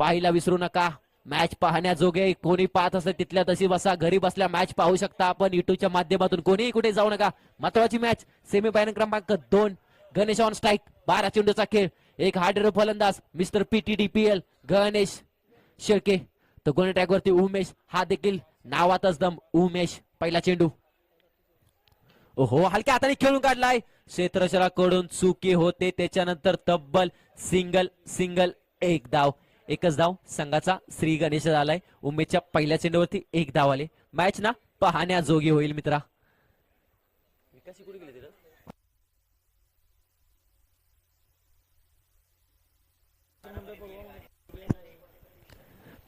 पाहायला विसरू नका. मॅच पाहण्याजोगे कोणी पाहत असेल तिथल्या तशी बसा, घरी बसल्या मॅच पाहू शकता आपण युट्यूबच्या माध्यमातून. कोणीही कुठे जाऊ नका. महत्वाची मॅच सेमीफायनल क्रमांक 2. Ganesh on strike. 12 चेंडूचा खेळ. एक हार्डर फलंदाज मिस्टर PTDPL गणेश शेळके. तर गोल ट्रॅक वरती उमेश, हा देखील नावातच दम. उमेश पहिला चेंडू. ओहो, हलक्या हाताने खेळून काढलाय. क्षेत्ररक्षकाकडून चुकी होते. त्याच्यानंतर तब्बल सिंगल एक धाव. एकच धाव संघाचा श्री गणेश झालाय. उमेशच्या पहिल्या चेंडूवरती एक धाव आले. मॅच ना पाहण्याजोगी होईल मित्रा.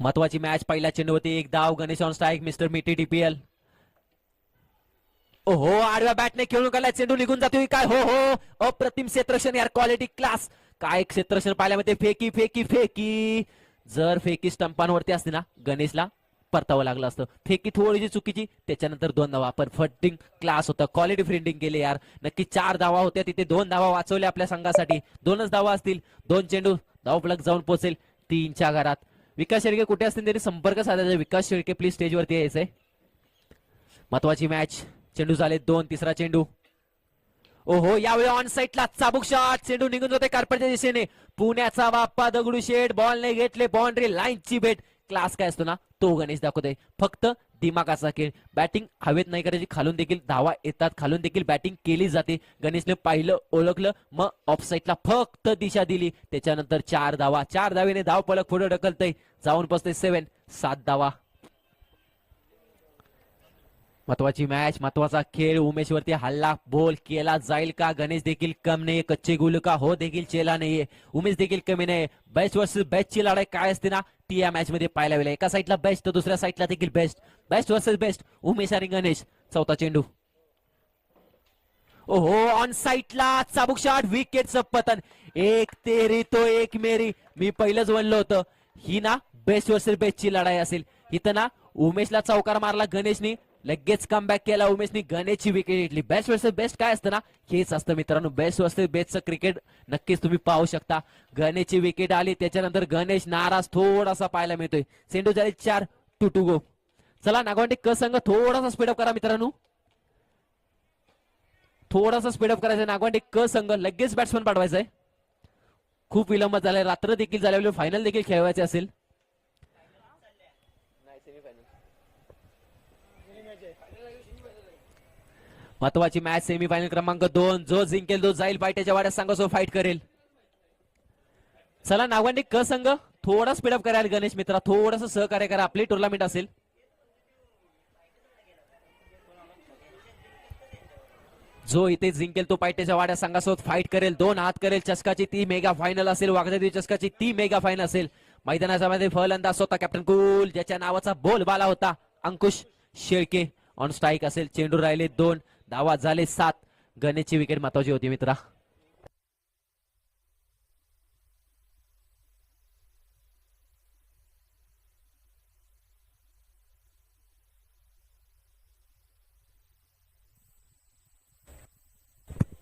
महत्वाची मॅच. पहिल्या चेंडूवरती एक धाव. Ganesh on strike. Mister PTDPL. ओहो, आडव्या बॅटने खेळून काढलाय. चेंडू निघून जातोय काय. हो हो, अप्रतिम क्षेत्ररक्षण यार. Quality class. काय क्षेत्ररक्षण पाहिल्या मध्ये. फेकी. जर फेकी स्टंपांवरती असते ना गणेशला परतावं लागलं असतं. फेकी थोडीशी चुकीची. त्याच्यानंतर 2 धावा. पण फटिंग क्लास होतं. क्वालिटी फिल्डिंग केली यार. नक्की 4 धावा होत्या तिथे. 2 धावा वाचवल्या आपल्या संघासाठी. 2च धावा असतील. 2 चेंडू धाव फलक जाऊन पोहोचेल 3च्या घरात. विकास शेळके कुठे असतील तरी संपर्क साधायचा. विकास शेळके प्लीज स्टेजवरती यायचंय. महत्वाची मॅच. चेंडू झाले 2. तिसरा चेंडू. ओहो, यावेळी ऑन साईडला चाबूक शॉट. चेंडू निघून जाते कार्पेटच्या दिशेने. पुण्याचा बाप्पा दगडूशेठ बॉलने घेतले बाउंड्री लाईनची भेट. क्लास काय असतो ना तो गणेश दाखवतोय. फक्त दिमागाचा खेळ. बॅटिंग हवेत नाही करायची. खालून देखील धावा येतात. खालून देखील बॅटिंग केली जाते. गणेशने पाहिलं, ओळखलं, मग ऑफ साईडला फक्त दिशा दिली. त्याच्यानंतर 4 धावा. 4 धावेने धाव पलक पुढे ढकलतय. जाऊन पोचते 7 धावा. महत्वाची मॅच. महत्वाचा खेळ. उमेशवरती हल्ला बोल केला जाईल का. गणेश देखील कम नाही. कच्चे गुल का हो देखील चेला नाहीये. उमेश देखील कमी नाही. बेस्ट वर्सेस बेस्टची लढाई काय असते ना ती या मॅच मध्ये पाहायला मिळेल. एका साईडला बेस्ट तर दुसऱ्या साईडला देखील बेस्ट वर्सेस बेस्ट. उमेश आणि गणेश. चौथा चेंडू. ओहो, ऑन साईडला चाबूक शॉट. विकेटचं पतन. एक तेरी तो एक मेरी. मी पहिलंच म्हणलं होतं ही ना बेस्ट वर्सेस बेस्टची लढाई असेल. इथं ना उमेशला चौकार मारला गणेशनी. लगेच कमबॅक केला उमेशनी. गणेशची विकेट घेतली. बेस्ट वर्सेस बेस्ट काय असतं ना हेच असतं मित्रांनो. बेस्ट वर्सेस बेस्टचं क्रिकेट नक्कीच तुम्ही पाहू शकता. गणेशची विकेट आली. त्याच्यानंतर गणेश नाराज थोडासा पाहायला मिळतोय. चेंडू झाले 4. 2 to go. चला नागवंडी क संघ थोडासा स्पीडअप करा मित्रांनो. थोडासा स्पीडअप करायचं. नागवंडी क संघ लगेच बॅट्समन पाठवायचंय. खूप विलंब झालाय. रात्र देखील झाले. फायनल देखील खेळवायचे असेल. महत्वाची मॅच. सेमीफायनल क्रमांक 2. जो जिंकेल तो जाईल पायट्याच्या वाड्यात संघासोबत फाईट करेल. चला नागवंडी क संघ थोडा स्पीडअप करायला. गणेश मित्रा थोडस सहकार्य करा. आपली टुर्नामेंट असेल. जो इथे जिंकेल तो पायट्याच्या वाड्यात संघासोबत फाईट करेल. 2 हात करेल. चषकाची ती मेगा फायनल असेल. वाघजादी चषकाची ती मेगा फायनल असेल. मैदानाच्या मध्ये फलंदाज होता कॅप्टन कूल, ज्याच्या नावाचा बोलबाला होता अंकुश शेळके. ऑन स्ट्राईक असेल. चेंडू राहिले 2. धावा झाले 7. गणेशची विकेट महत्वाची होती मित्रा.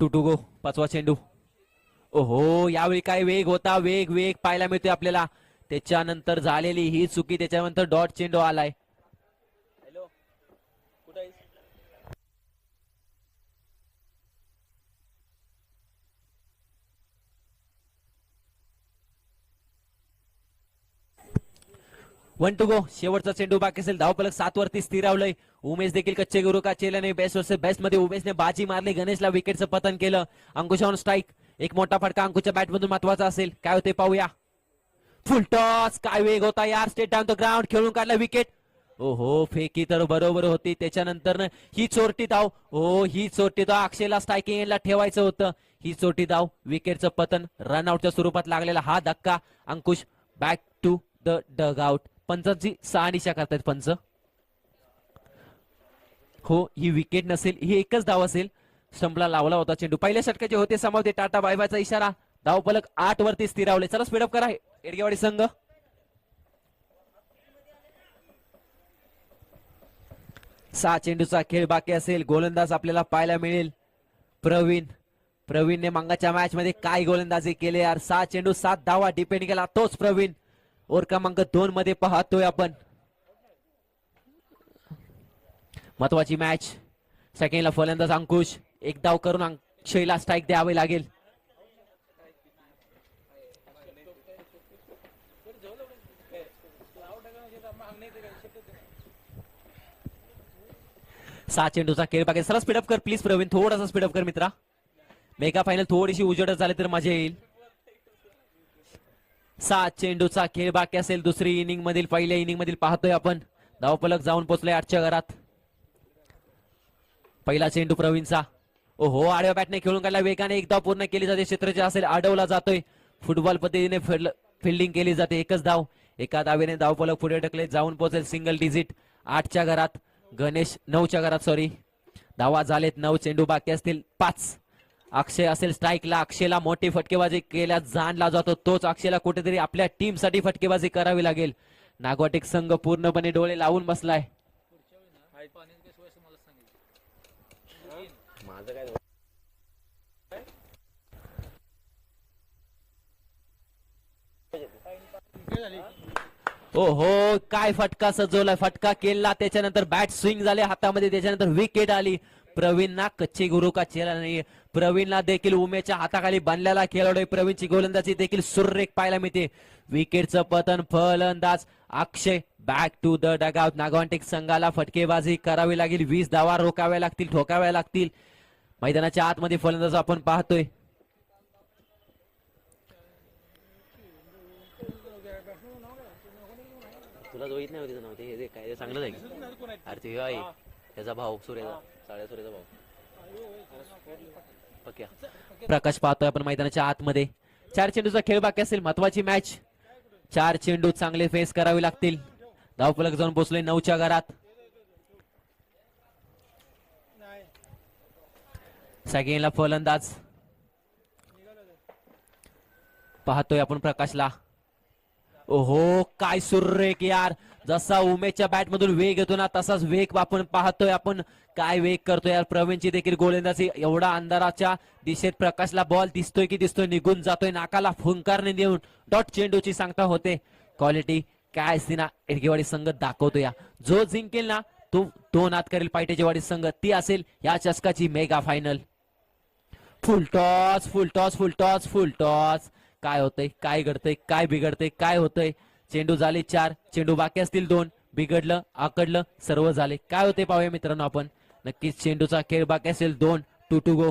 To to go. 5वा चेंडू. ओहो, यावेळी काय वेग होता. वेग पाहायला मिळतोय आपल्याला. त्याच्यानंतर झालेली ही चुकी. त्याच्यानंतर डॉट चेंडू आलाय. हॅलो, कुठे आहेस? One two go. शेवटचा चेंडू बाकी असेल. धावफलक 7 वरती स्थिरावलंय. उमेश देखील कच्चे गुरु का चेल्याने बेस्ट वर्सेस बेस्ट मध्ये उमेशने बाजी मारली. गणेशला विकेटचं पतन केलं. अंकुश ऑन स्ट्राईक. एक मोठा फटका अंकुशच्या बॅटमधून महत्वाचा असेल. काय होते पाहूया. फुल टॉस. काय वेग होता यार. State down the ground. खेळून काढला विकेट. ओहो, फेकी तर बरोबर होती. त्याच्यानंतर ही चोरटी धाव. हो, ही चोरटी धाव. अक्षयला स्ट्रायकिंग एंडला ठेवायचं होतं. ही चोरटी धाव. विकेटचं पतन. रनआउटच्या स्वरूपात लागलेला हा धक्का. Ankush back to the dugout. पंचांची 6 निशा करतायत पंच. हो, ही विकेट नसेल. ही एकच धाव असेल. स्टंपला लावला होता चेंडू. पहिल्या षटकाचे होते समावते. टाटा बाय बायचा इशारा. धाव फलक 8 वरती स्थिरावले. चला स्पीडअप करा एडगेवाडी संघ. सहा चेंडूचा खेळ बाकी असेल. गोलंदाज आपल्याला पाहायला मिळेल प्रवीणने मांगाच्या मॅच मध्ये काय गोलंदाजी केले यार. 6 चेंडू 7 धावा डिपेंड केला तोच प्रवीण. ओव्हर क्रमांक 2 मध्ये पाहतोय आपण महत्वाची मॅच. सेकंडला फलंदाज अंकुश, एक धाव करून अक्षयला स्ट्राईक द्यावे लागेल. सहा चेंडूचा खेळ बाकी. सरळ स्पीडअप कर प्लीज प्रवीण, थोडासा स्पीडअप कर मित्रा. मेगा फायनल थोडीशी उजेडच झाली तर मजा येईल. 7 चेंडूचा खेळ बाकी असेल दुसरी इनिंग मधील. पहिल्या इनिंग मधील पाहतोय आपण धावफलक जाऊन पोहोचलाय 8च्या घरात. पहिला चेंडू प्रवीणचा. ओहो, आडव्या बॅटने खेळून काढला वेगाने. एक धाव पूर्ण केली जाते. क्षेत्ररक्षण असेल अडवला जातोय. फुटबॉल पद्धतीने फिल्डिंग केली जाते. एकच धाव. एका धावेने धावफलक पुढे ढकले जाऊन पोहोचेल सिंगल डिजिट 8च्या घरात. गणेश 9च्या घरात सॉरी. धावा झालेत 9. चेंडू बाकी असतील 5. अक्षय असेल स्ट्राईकला. अक्षयला मोठी फटकेबाजी केल्या जाणला जातो. तोच अक्षयला कुठेतरी आपल्या टीम साठी फटकेबाजी करावी लागेल. नागवाटिक संघ पूर्णपणे डोळे लावून बसलाय. ओहो, काय फटका सजवलाय. फटका केला त्याच्यानंतर बॅट स्विंग झाले हातामध्ये. त्याच्यानंतर विकेट आली. प्रवीणना कच्चे गुरु का चेहरा नाही. प्रवीणला देखील उमेच्या हाताखाली बांधलेला खेळाडू. प्रवीणची गोलंदाजी देखील सुरेख पाहायला मिळते. विकेटचं पतन. फलंदाज अक्षय बॅक टू द डगआउट. नागवाटिक संघाला फटकेबाजी करावी लागेल. 20 धावा रोकाव्या लागतील, ठोकाव्या लागतील. मैदानाच्या आतमध्ये फलंदाज आपण पाहतोय. तुला जोईत नाही होती नाव ते काय चांगलं आहे. अरे ते आहे त्याचा भाऊ सूर्याचा, साड्या सूर्याचा भाऊ पक्या. प्रकाश पाहतोय आपण मैदानाच्या आतमध्ये. 4 चेंडूचा खेळ बाकी असेल. महत्वाची मॅच. 4 चेंडू चांगले फेस करावे लागतील. धावफलक जाऊन पोहोचले 9च्या घरात. सेकंडला फलंदाज पाहतोय आपण प्रकाशला. ओहो, काय सुरेख यार. जसा उमेशच्या बॅट मधून वेग येतो ना तसाच वेग आपण पाहतोय. आपण काय वेग करतोय यार. प्रवीणची देखील गोलंदाजी. एवढा अंधाराच्या दिशेत प्रकाशला बॉल दिसतोय की दिसतोय निघून जातोय. नाकाला फुंकारने देऊन डॉट चेंडूची सांगता होते. क्वालिटी काय असते ना एडगेवाडी संघ दाखवतो. या जो जिंकेल ना तो 2 हात करेल पायटेजेवाडी संघ. ती असेल या चषकाची mega final. Full toss full toss full toss full toss. काय होतंय, काय घडतंय, काय बिघडतंय, काय होतंय. चेंडू झाले 4. चेंडू बाकी असतील 2. बिघडलं आकडलं सर्व झाले. काय होते पाहूया मित्रांनो आपण. नक्कीच चेंडूचा खेळ बाकी असेल 2. 2 टू गो.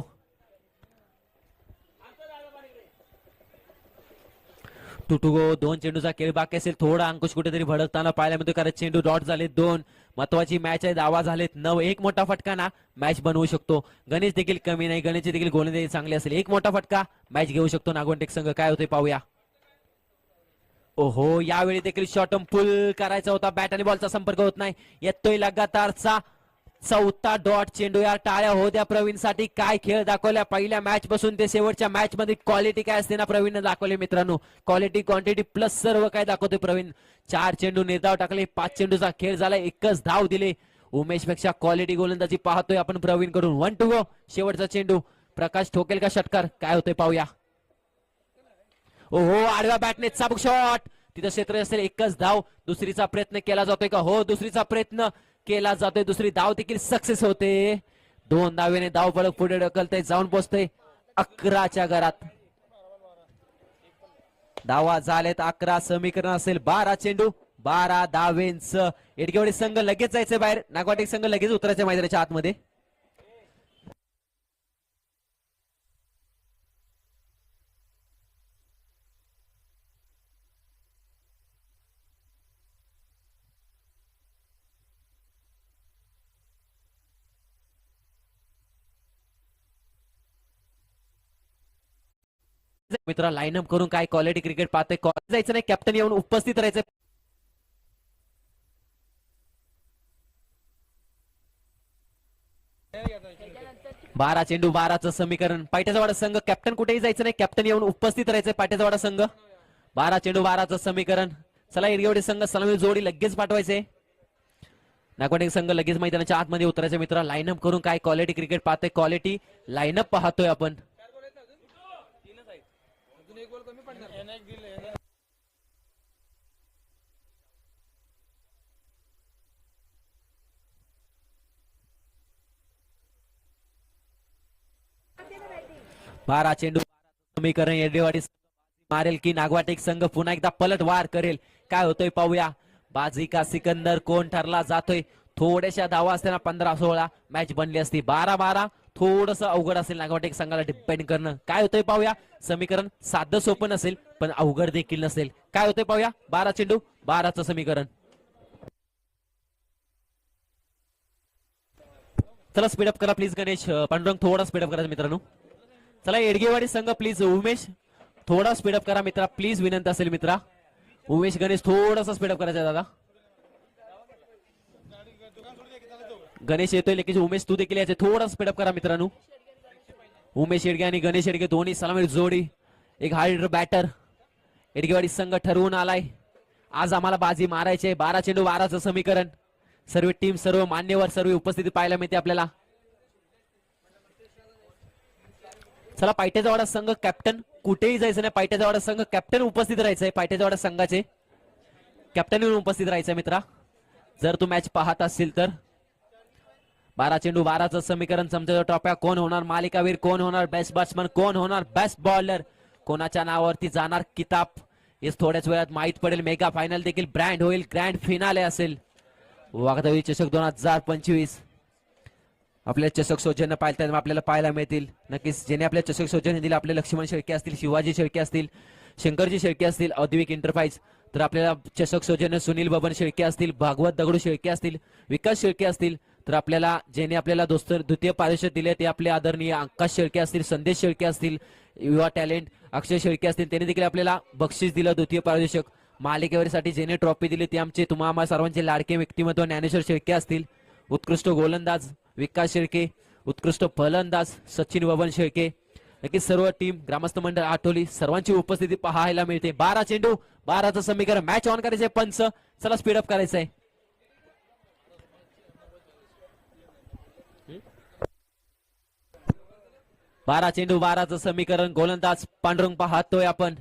2 to go. 2 चेंडूचा खेळ बाकी असेल. थोडा अंकुश कुठेतरी भडकताना पाहायला मिळतो कारण चेंडू डॉट झाले 2. महत्वाची मॅच आहे. धावा झालेत 9. एक मोठा फटका ना मॅच बनवू शकतो. गणेश देखील कमी नाही. गणेशची देखील गोलंदाजी चांगली असेल. एक मोठा फटका मॅच घेऊ शकतो नागवंटिक संघ. काय होते पाहूया. ओहो, यावेळी देखील शॉर्टम पुल करायचा होता. बॅट आणि बॉलचा संपर्क होत नाही. येतोय लगातारचा 4था डॉट. चेंडू यार टाळ्या होत्या प्रवीणसाठी. काय खेळ दाखवल्या पहिल्या मॅच पासून ते शेवटच्या मॅच मध्ये. क्वालिटी काय असते ना प्रवीणने दाखवले मित्रांनो. क्वालिटी क्वांटिटी प्लस सर्व काय दाखवते प्रवीण. 4 चेंडू निर्धाव टाकले. 5 चेंडूचा खेळ झाला. एकच धाव दिले. उमेश पेक्षा क्वालिटी गोलंदाजी पाहतोय आपण प्रवीण कडून. 1 टू गो. शेवटचा चेंडू. प्रकाश ठोकेल का षटकार काय होतंय पाहूया. ओहो, आडव्या बॅटने चाबूक शॉट. तिथं क्षेत्र असेल. एकच धाव. दुसरीचा प्रयत्न केला जातोय का. हो, दुसरीचा प्रयत्न केला जातोय. दुसरी धाव देखील सक्सेस होते. 2 धावेने धाव फलक पुढे ढकलतय जाऊन पोहोचतय 11च्या घरात. धावा झालेत 11. समीकरण असेल 12 चेंडू 12 धावेंचं. एडगेवाडी संघ लगेच जायचंय बाहेर. नागवाटिक संघ लगेच उतरायच्या मैदानाच्या आतमध्ये. मित्र लाईनअप करून काय क्वालिटी क्रिकेट पाहतोय. कॉलेज जायचं नाही. कॅप्टन येऊन उपस्थित राहायचं. बारा चेंडू 12चं समीकरण. पायट्याचा संघ. कॅप्टन कुठेही जायचं नाही. कॅप्टन येऊन उपस्थित राहायचंय पायट्याचा संघ. 12 चेंडू 12चं समीकरण. चला एडगेवाडी संघ सलामी जोडी लगेच पाठवायचे. नागवाटिक संघ लगेच मैदानाच्या आतमध्ये उतरायचे. मित्र लाईनअप करून काय क्वालिटी क्रिकेट पाहतोय. क्वालिटी लाईनअप पाहतोय आपण. 12 चेंडू समीकरण येडेवाडी मारेल की नागवाटेक संघ पुन्हा एकदा पलटवार करेल, काय होतंय पाहूया. बाजी का सिकंदर कोण ठरला जातोय. थोड्याशा धावा असताना 15-16 मॅच बनली असती. 12-12 थोडस अवघड असेल नागवाटेक संघाला डिपेंड करणं. काय होतंय पाहूया. समीकरण साधं सोपं नसेल पण अवघड देखील नसेल. काय होतंय पाहूया. 12 चेंडू 12चं समीकरण. चला स्पीडअप करा प्लीज गणेश. पांडुरंग थोडा स्पीडअप करा मित्रांनो. चला येडगेवाडी संघ प्लीज. उमेश थोडा स्पीडअप करा मित्रा प्लीज, विनंती असेल मित्रा. उमेश गणेश थोडासा स्पीडअप करायचा दादा. गणेश येतोय लेकिन उमेश तू देखील यायचे, थोडा स्पीडअप करा मित्रांनो. उमेश येडगे आणि गणेश येडगे दोन्ही सलामी जोडी, एक हार्ड बॅटर. येडगेवाडी संघ ठरवून आलाय आज आम्हाला बाजी मारायचे. 12 चेंडू 12चं समीकरण. सर्व टीम सर्व मान्यवर सर्व उपस्थिती पाहायला मिळते आपल्याला. चला पायट्याचा संघ कॅप्टन कुठेही जायचं नाही. पायट्याचा संघ कॅप्टन उपस्थित राहायचंय. पायट्याचा संघाचे कॅप्टन म्हणून उपस्थित राहायचंय मित्रा, जर तू मॅच पाहत असतील तर. 12 चेंडू 12चं समीकरण. समजा ट्रॉफ्या कोण होणार मालिकावीर, कोण होणार बेस्ट बॅट्समन, कोण होणार बेस्ट बॉलर, कोणाच्या नावावरती जाणार किताब हे थोड्याच वेळात माहित पडेल. मेगा फायनल देखील ब्रँड होईल, ग्रँड फिनाले असेल. वागदावी चषक 2025 आपल्या चषक सौजन्य पाहिजे आपल्याला पाहायला मिळतील नक्कीच. ज्याने आपल्या चषक सौजन्य दिले आपले लक्ष्मण शेळके असतील, शिवाजी शेळके असतील, शंकरजी शेळके असतील, औद्योगिक एंटरप्राइज. तर आपल्याला चषक सौजन्य सुनील बबन शेळके असतील, भागवत दगडू शेळके असतील, विकास शेळके असतील. तर आपल्याला ज्याने आपल्याला द्वितीय पारितोषिक दिले ते आपले आदरणीय आकाश शेळके असतील, संदेश शेळके असतील, युवा टॅलेंट अक्षय शेळके असतील. त्यांनी देखील आपल्याला बक्षीस दिलं द्वितीय पारितोषिक. मालिकेवरीसाठी ज्याने ट्रॉफी दिली ते आमचे तुम्हा सर्वांचे लाडके व्यक्तिमत्व ज्ञानेश्वर शेळके असतील. उत्कृष्ट गोलंदाज विकास शेळके, उत्कृष्ट फलंदाज सचिन बबन शेळके. नक्कीच सर्व टीम ग्रामस्थ मंडळ आठवली सर्वांची उपस्थिती पाहायला मिळते. 12 चेंडू 12चं समीकरण. मॅच ऑन करायचंय पंच. चला स्पीडअप करायचंय. बारा चेंडू 12चं समीकरण. गोलंदाज पांडुरंग पाहतोय आपण.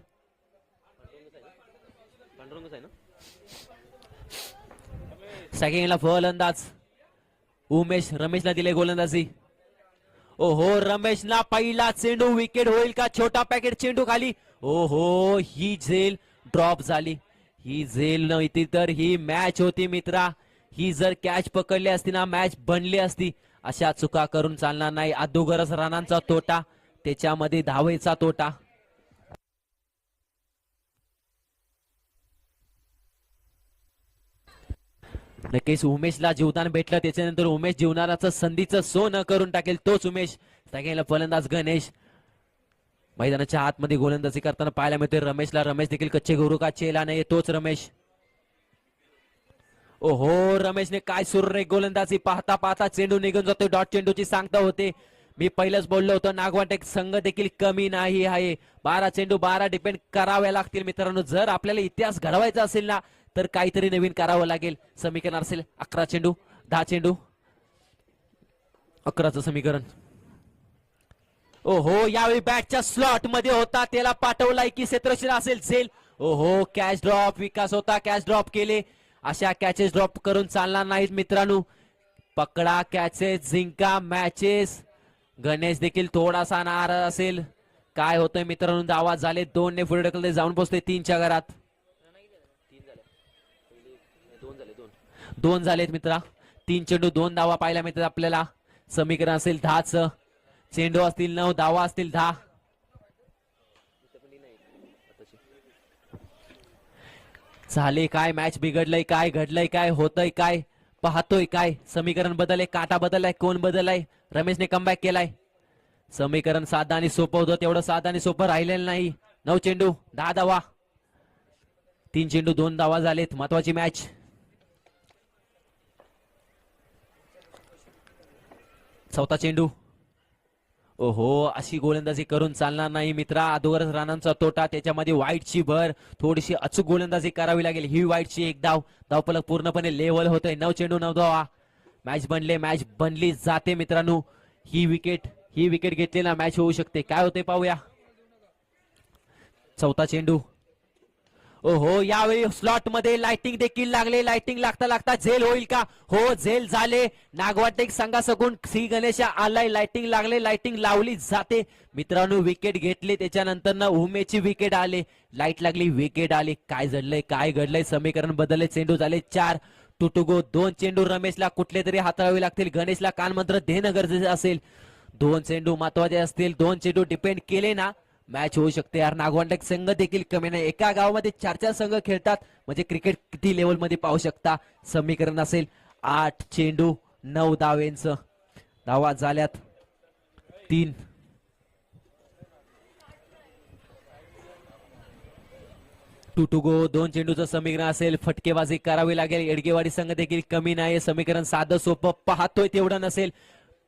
सेकंडला फलंदाज उमेश. रमेशला दिले गोलंदाजी. ओहो रमेशला पहिला चेंडू. विकेट होईल का. छोटा पॅकेट चेंडू खाली. ओहो ही झेल ड्रॉप झाली. ही झेल नव्हती तर ही मॅच होती मित्रा. ही जर कॅच पकडली असती ना मॅच बनली असती. अशा चुका करून चालणार नाही. अदोगरच रनांचा तोटा, त्याच्यामध्ये धावेचा तोटा. नक्कीच उमेशला जीवदान भेटलं त्याच्यानंतर उमेश जीवनाचं संधीचं सोनं करून टाकेल तोच उमेश. सगळ्याला फलंदाज गणेश. मैदानाच्या आतमध्ये गोलंदाजी करताना पाहायला मिळतोय रमेशला. रमेश देखील कच्चे गुरु का चेला नाही तोच रमेश. ओहो रमेशने काय सुरू रे गोलंदाजी. पाहता पाहता चेंडू निघून जातोय. डॉट चेंडूची सांगता होते. मी पहिलंच बोललो होतो नागवाटेक संघ देखील कमी नाही आहे. 12 चेंडू 12 डिपेंड करावे लागतील मित्रांनो. जर आपल्याला इतिहास घडवायचा असेल ना तर काहीतरी नवीन करावं लागेल. समीकरण असेल 11 चेंडू 10 चेंडू 11चं समीकरण. ओहो यावेळी बॅटच्या स्लॉट मध्ये होता त्याला पाठवलाय की क्षेत्ररक्षण असेल झेल. ओहो कॅच ड्रॉप. विकास होता कॅच ड्रॉप केले. अशा कॅचेस ड्रॉप करून चालणार नाहीत मित्रांनो. पकडा कॅचेस जिंका मॅचेस. गणेश देखील थोडासा नाराज असेल. काय होतंय मित्रांनो. धावा झाले 2 ने पुढे ढकलते जाऊन पोहोचते 3च्या घरात. 2 झालेत मित्रा. 3 चेंडू 2 धावा पाहायला मिळतात आपल्याला. समीकरण असेल 10चं. चेंडू असतील 9 धावा असतील 10. झाले काय. मॅच बिघडलंय काय. घडलंय काय. होतंय काय. पाहतोय काय. समीकरण बदलय. काटा बदललाय. कोण बदललाय. रमेशने कमबॅक केलाय. समीकरण साधा आणि सोपं होतं तेवढं साधा आणि सोपं राहिलेलं नाही. 9 चेंडू 10 धावा. 3 चेंडू 2 धावा झालेत. महत्वाची मॅच. चौथा चेंडू. ओहो अशी गोलंदाजी करून चालणार नाही मित्रा. अगोदरच रानांचा तोटा त्याच्यामध्ये वाईटची भर. थोडीशी अचूक गोलंदाजी करावी लागेल. ही वाईटची एक धाव. धावफलक पूर्णपणे लेवल होतोय. 9 चेंडू 9 धावा. मॅच बनली जाते मित्रांनो. ही विकेट घेतली ना मॅच होऊ शकते. काय होते पाहूया. चौथा चेंडू. ओहो, यावेळी स्लॉट मध्ये लाइटिंग देखील लागले. लाइटिंग लागता लागता झेल होईल का? हो, झेल झाले. नागवाटेक संघासकून श्री गणेश आलाय. लाइटिंग लागले, लाइटिंग लावली जाते मित्रांनो. विकेट घेतली, त्याच्यानंतर ना उमेची विकेट आले. लाईट लागली, विकेट आली. काय जडलंय, काय घडलंय? समीकरण बदलले. चेंडू झाले 4. टुटुगो 2 चेंडू रमेशला कुठले तरी हाताळावे लागतील. गणेशला कानमंत्र देणं गरजेचं असेल. 2 चेंडू महत्वाचे असतील. 2 चेंडू डिपेंड केले ना मॅच होऊ शकते यार. नागवंडक संघ देखील कमी नाही. एका गावामध्ये 4-4 संघ खेळतात म्हणजे क्रिकेट किती लेवल मध्ये पाहू शकता. समीकरण असेल 8 चेंडू 9 धावेंचं. धावा झाल्यात 3. टू गो 2 चेंडूचं समीकरण असेल. फटकेबाजी करावी लागेल. एडगेवाडी संघ देखील कमी नाही. समीकरण साधं सोपं पाहतोय तेवढं नसेल.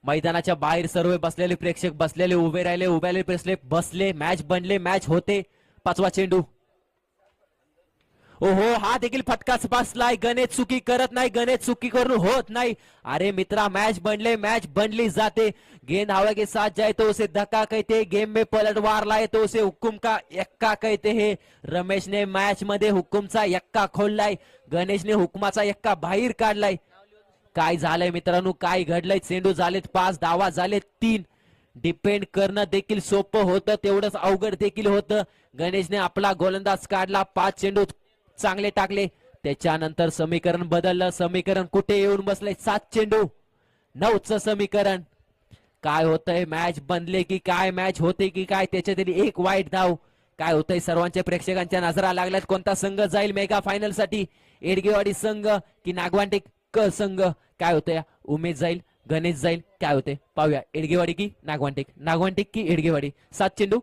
मैदानाच्या बाहेर सर्व बसलेले प्रेक्षक बसलेले उभे राहिले, उभे बसले. मॅच बनले, मॅच होते. 5वा चेंडू. ओहो, हा देखील फटकाच बसलाय. गणेश चुकी करत नाही. गणेश चुकी करून होत नाही. अरे मित्रा, मॅच बनले, मॅच बनली जाते. गेंद हवा के साथ जाए तो उसे धक्का कहते, गेम में पलटवार लाए तो उसे हुकुम का यक्का कहते हैं. रमेशने मॅच मध्ये हुकुमचा यक्का खोललाय. गणेशने हुकुमाचा यक्का बाहेर काढलाय. काय झालंय मित्रांनो, काय घडलंय? चेंडू झालेत 5, धावा झालेत 3. डिपेंड करणं देखील सोपं होतं, तेवढंच अवघड देखील होतं. गणेशने आपला गोलंदाज काढला. 5 चेंडू चांगले टाकले. त्याच्यानंतर समीकरण बदललं. समीकरण कुठे येऊन बसलंय? 7 चेंडू 9चं समीकरण. काय होतंय? मॅच बनले की काय? मॅच होते की काय? त्याच्यातली एक वाईट धाव. काय होतंय? सर्वांच्या प्रेक्षकांच्या नजरा लागल्यात. कोणता संघ जाईल मेगा फायनल साठी? एडगेवाडी संघ की नागवांटिक संघ? काय होतंय? उमेश जाईल, गणेश जाईल, काय होते पाहूया. एडगेवाडी की नागवांटिक? नागवांटिक की एडगेवाडी? 7 चेंडू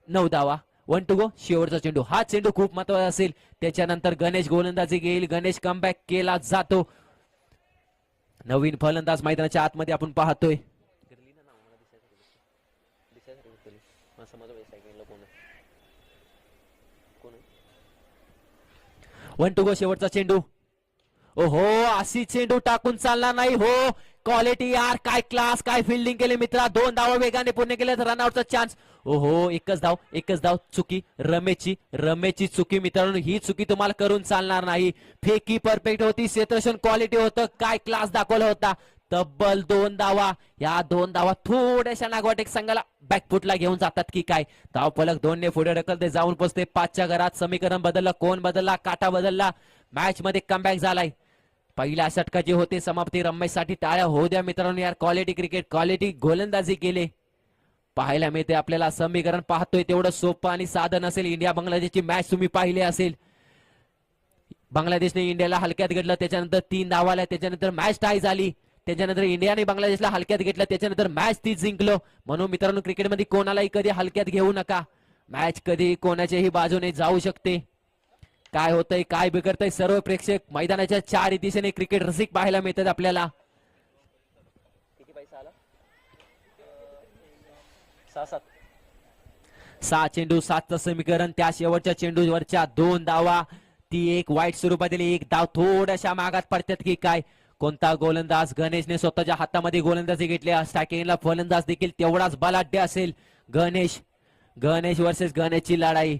9 धावा. 1 टू गो. शेवटचा चेंडू. हा चेंडू खूप महत्वाचा असेल. त्याच्यानंतर गणेश गोलंदाजी घेईल. गणेश कमबॅक केला जातो. नवीन फलंदाज मैदानाच्या आतमध्ये आपण पाहतोय. 1 टू गो. शेवटचा चेंडू. ओहो, अशी चेंडू टाकून चालणार नाही. हो, क्वालिटी यार, काय क्लास, काय फिल्डिंग केली मित्रा. 2 धावा वेगाने पूर्ण केले. रनआउटचा चान्स. ओहो, एकच धाव. चुकी रमेशची चुकी मित्रांनो. ही चुकी तुम्हाला करून चालणार नाही. फेकी परफेक्ट होती. क्षेत्ररक्षण क्वालिटी होतं. काय क्लास दाखवला होता. तब्बल 2 धावा. या 2 धावा थोड्याशा नागवाटेक संघाला बॅकफुटला घेऊन जातात की काय? धाव फलक 2 ने पुढे ढकलते, जाऊन पोचते 5च्या घरात. समीकरण बदललं. कोण बदलला? काटा बदलला. मॅच मध्ये कमबॅक झालाय. पहिल्या षटकाचे होते समाप्ती. रमेशसाठी टाळ्या होऊ द्या मित्रांनो यार. क्वालिटी क्रिकेट, क्वालिटी गोलंदाजी केले पाहायला मिळते आपल्याला. समीकरण पाहतोय तेवढं सोपं आणि साधन असेल. इंडिया बांगलादेशची मॅच तुम्ही पाहिली असेल. बांगलादेशने इंडियाला हलक्यात घेतलं, त्याच्यानंतर 3 धावाला. त्याच्यानंतर मॅच टाय झाली. त्याच्यानंतर इंडियाने बांगलादेशला हलक्यात घेतलं, त्याच्यानंतर मॅच ती जिंकलो. म्हणून मित्रांनो, क्रिकेटमध्ये कोणालाही कधी हलक्यात घेऊ नका. मॅच कधी कोणाच्याही बाजूने जाऊ शकते. काय होतंय, काय बिघडतंय? सर्व प्रेक्षक मैदानाच्या 4 दिशेने क्रिकेट रसिक पाहायला मिळतात आपल्याला. 6 चेंडू 7चं समीकरण. त्या शेवटच्या चेंडूवरच्या 2 धावा. ती एक वाईट स्वरूपातील एक धाव थोड्याशा मागात पडतात की काय? कोणता गोलंदाज? गणेशने स्वतःच्या हातामध्ये गोलंदाजी घेतली. स्ट्रायकिंगला फलंदाज देखील तेवढाच बलाढ्य असेल. गणेश वर्सेस गणेशची लढाई.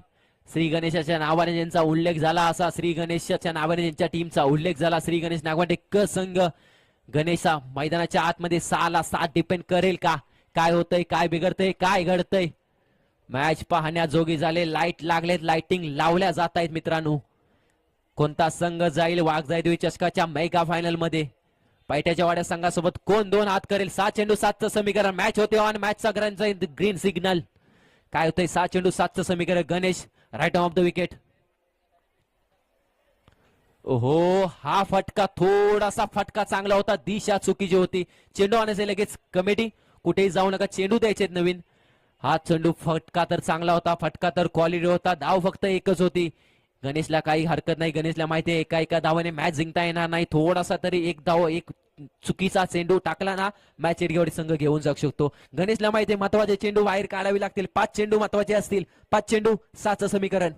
श्री गणेशाच्या नावाने ज्यांचा उल्लेख झाला, असा श्री गणेशाच्या नावाने ज्यांच्या टीमचा उल्लेख झाला, श्री गणेश नागवाटे संघ. गणेशा मैदानाच्या आतमध्ये 6ला 7 डिपेंड करेल का? काय होतंय, काय बिघडतंय, काय घडतंय? मॅच पाहण्याजोगी झाले. लाईट लागलेत, लाइटिंग लावल्या जात आहेत मित्रांनो. कोणता संघ जाईल वाघजाई चषकाच्या मेगा फायनल मध्ये? पैठ्याच्या वाड्या संघासोबत कोण 2 हात करेल? 7 चेंडू 7चं समीकरण. मॅच होते ऑन. मॅचचा green signal. काय होतंय? 7 चेंडू 7चं समीकरण. Ganesh right off the wicket. ओहो, हा फटका थोडासा फटका चांगला होता. दिशा चुकीची होती. चेंडू आणायचे लगेच. कमिटी कुठेही जाऊ नका, चेंडू द्यायचे नवीन. हा चेंडू फटका तर चांगला होता, फटका तर क्वालिटी होता. धाव फक्त एकच होती. गणेशला काही हरकत नाही. गणेशला माहिती आहे एका धावाने मॅच जिंकता येणार नाही. थोडासा तरी एक धाव, एक चुकीचा चेंडू टाकला ना, मॅच एडगेवाडी संघ घेऊन जाऊ शकतो. गणेशला माहिती आहे महत्वाचे चेंडू बाहेर काढावे लागतील. 5 चेंडू महत्वाचे असतील. 5 चेंडू 7चं समीकरण.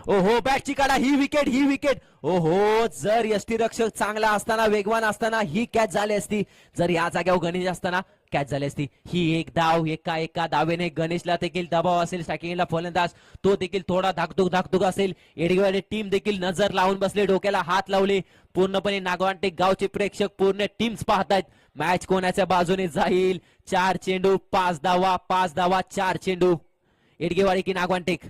ओहो बॅटची काढा, ही विकेट. ओहो जर यष्टीरक्षक चांगला असताना, वेगवान असताना ही कॅच झाली असती. जर या जाग्यावर गणेश असताना कॅच झाली असती. ही एक धाव, एका दावेने गणेशला देखील दबाव असेल. स्ट्रायकिंगला फलंदाज तो देखील थोडा धाकधूक असेल. एडगेवाडी टीम देखील नजर लावून बसले, डोक्याला हात लावले. पूर्णपणे नागवांटे गावचे प्रेक्षक पूर्ण टीम्स पाहतायत. मॅच कोणाच्या बाजूने जाईल. 4 चेंडू 5 धावा, 4 चेंडू. एडगेवाडी की नागवांटेक.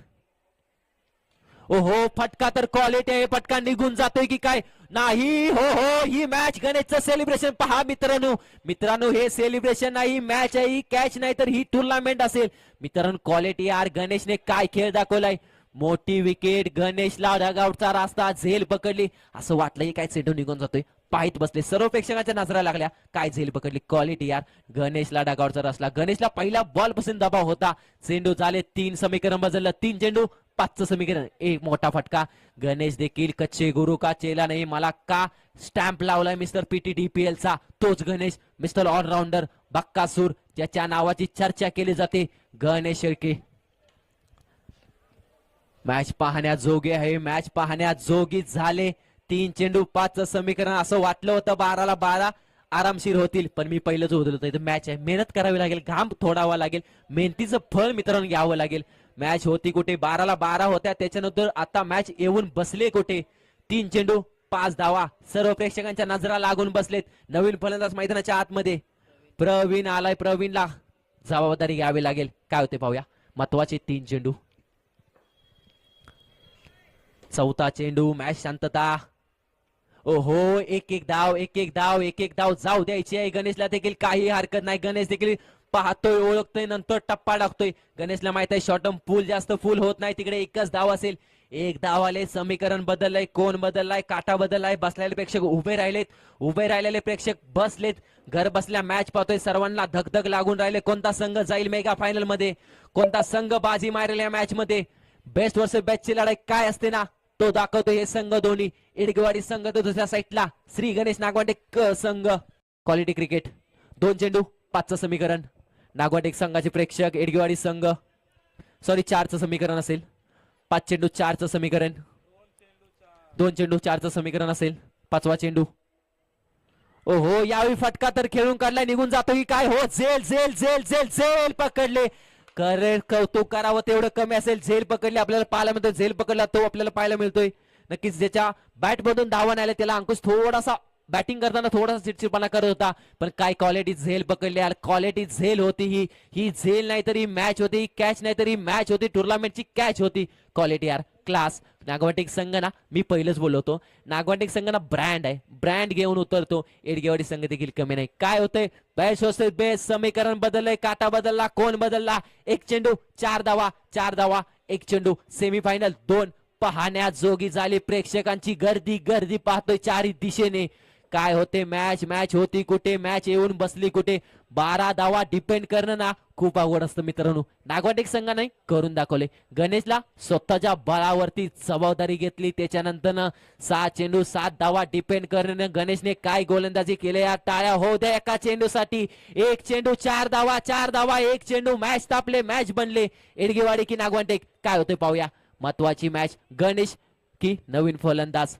ओहो फटका तर क्वालिटी आहे. फटका निघून जातोय की काय? नाही. हो ही मॅच गणेशचं सेलिब्रेशन पहा मित्रांनो हे सेलिब्रेशन नाही, मॅच आहे. ही कॅच नाही तर ही टुर्नामेंट असेल. मित्रांनो क्वालिटी यार, गणेशने काय खेळ दाखवलाय. मोठी विकेट, गणेशला डगआउटचा रास्ता, झेल पकडली. असं वाटलं की काय चेंडू निघून जातोय. पाहित बसले, सर्व प्रेक्षकांच्या नजरा लागल्या. काय झेल पकडली, क्वालिटी यार. गणेशला डगआउटचा रसला. गणेशला पहिला बॉल पासून दबाव होता. चेंडू झाले 3, समीकरण बदललं. 3 चेंडू 5चं समीकरण. एक मोठा फटका. गणेश देखील कच्चे गुरु का चेला नाही. मला का स्टॅम्प लावलाय मिस्टर PTDPL चा तोच गणेश, मिस्टर ऑलराऊंडर बक्कासूर, ज्याच्या नावाची चर्चा केली जाते. गणेश शेळके. मॅच पाहण्याजोगे आहे, मॅच पाहण्याजोगी झाले. 3 चेंडू 5चं समीकरण. असं वाटलं होतं 12ला 12 आरामशीर होतील, पण मी पहिलंच होतं. मॅच आहे, मेहनत करावी लागेल, घाम थोडावा लागेल, मेहनतीचं फळ मित्रांनो घ्यावं लागेल. मॅच होती कुठे 12ला 12 होत्या, त्याच्यानंतर आता मॅच येऊन बसले कुठे. 3 चेंडू 5 धावा. सर्व प्रेक्षकांच्या नजरा लागून बसलेत. नवीन फलंदाज मैदानाच्या आतमध्ये प्रवीण आलाय. प्रवीणला जबाबदारी घ्यावी लागेल. काय होते पाहूया. महत्वाचे 3 चेंडू. 4था चेंडू. मॅच शांतता. ओहो एक धाव जाऊ द्यायची आहे. गणेशला देखील काही हरकत नाही. गणेश देखील पाहतोय, ओळखतोय, नंतर टप्पा टाकतोय. गणेशला माहित आहे शॉर्ट टर्म पूल जास्त फुल होत नाही. तिकडे एकच धाव असेल. 1 धाव आले. समीकरण बदललंय. कोण बदललाय? काटा बदललाय. बसलेले प्रेक्षक उभे राहिलेले प्रेक्षक बसलेत. घर बसल्या मॅच पाहतोय. सर्वांना धगधग लागून राहिले. कोणता संघ जाईल मेगा फायनल मध्ये, कोणता संघ बाजी मारेल या मॅच मध्ये. बेस्ट वर्सेस बेस्टची लढाई काय असते ना, तो दाखवतो हे संघ दोन्ही. एडगेवाडी संघ तो दुसऱ्या साईडला, श्री गणेश नागवांटेक संघ. Quality cricket. 2 चेंडू 5चं समीकरण. नागवांटेक संघाचे प्रेक्षक, एडगेवाडी संघ 4चं समीकरण असेल. 5 चेंडू 4चं समीकरण. 2 चेंडू 4चं समीकरण असेल. 5वा चेंडू. ओहो यावेळी फटका तर खेळून काढलाय. निघून जातो की काय? हो झेल पकडले. कौतुक करावं तेवढं कमी असेल. झेल पकडली आपल्याला पाहायला मिळतोय. झेल पकडला तो आपल्याला पाहायला मिळतोय. नक्कीच ज्याच्या बॅट मधून धावा नाही त्याला अंकुश थोडासा बॅटिंग करताना थोडासा चिडचिडपणा करत होता, पण काय क्वालिटी झेल पकडली यार. क्वालिटी झेल होती ही झेल नाही तरी मॅच होती, ही कॅच नाही तरी मॅच होती, टुर्नामेंटची कॅच होती. क्वालिटी यार, क्लास. नागवांटेक संघ ना, मी पहिलंच बोललो होतो, नागवांटेक संघ ना ब्रँड आहे, ब्रँड घेऊन उतरतो. एडगेवाडी संघ देखील कमी नाही. काय होतंय? बेस्ट समीकरण बदललंय. काटा बदलला. कोण बदलला? 1 चेंडू 4 धावा. 1 चेंडू. सेमीफायनल 2 पाहण्याजोगी झाली. प्रेक्षकांची गर्दी पाहतोय चारही दिशेने. काय होते मॅच होती कुठे, मॅच येऊन बसली कुठे. 12 धावा डिपेंड करणं ना खूप अवघड असतं मित्रांनो. नागवांटेक संघाने करून दाखवले. गणेशला स्वतःच्या बळावरती जबाबदारी घेतली. त्याच्यानंतर 7 चेंडू 7 धावा डिपेंड करणं. गणेशने काय गोलंदाजी केली या. टाळ्या होऊ द्या एका चेंडूसाठी. 1 चेंडू 4 धावा. 1 चेंडू. मॅच तापले, मॅच बनले. एडगेवाडी की नागवांटेक, काय होते पाहूया. महत्वाची मॅच. गणेश की नवीन फलंदाज.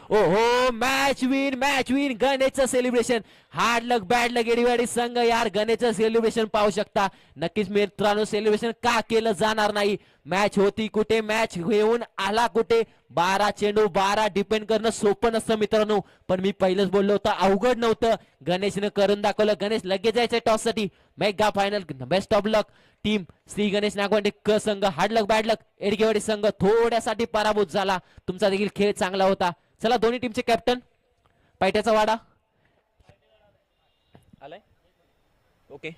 ओहो मॅच विन गणेशचं सेलिब्रेशन. हार्ड लक बॅड लक एडगेवाडी संघ यार, गणेशचं सेलिब्रेशन पाहू शकता. नक्कीच मित्रांनो, सेलिब्रेशन का केलं जाणार नाही. मॅच होती कुठे, मॅच घेऊन आला कुठे. 12 चेंडू 12 डिपेंड करणं सोपं नसतं मित्रांनो, पण मी पहिलंच बोललो होतं अवघड नव्हतं. गणेशने करून दाखवलं. गणेश लगेच जायचंय टॉस साठी. Mega final. Best of luck team Shri Ganesh नागवांटेक संघ. हार्ड लक बॅड लक एडगेवाडी संघ थोड्यासाठी पराभूत झाला. तुमचा देखील खेळ चांगला होता. चला दोन्ही टीमचे कॅप्टन. पायट्याचा वाडा आलाय. ओके,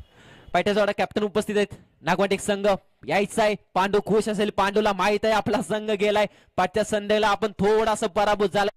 पायट्याचा वाडा कॅप्टन उपस्थित आहेत. नागवांटेक संघ यायचा आहे. पांडू खुश असेल. पांडूला माहित आहे आपला संघ गेलाय. पाठच्या संडेला आपण थोडासा पराभूत झाला.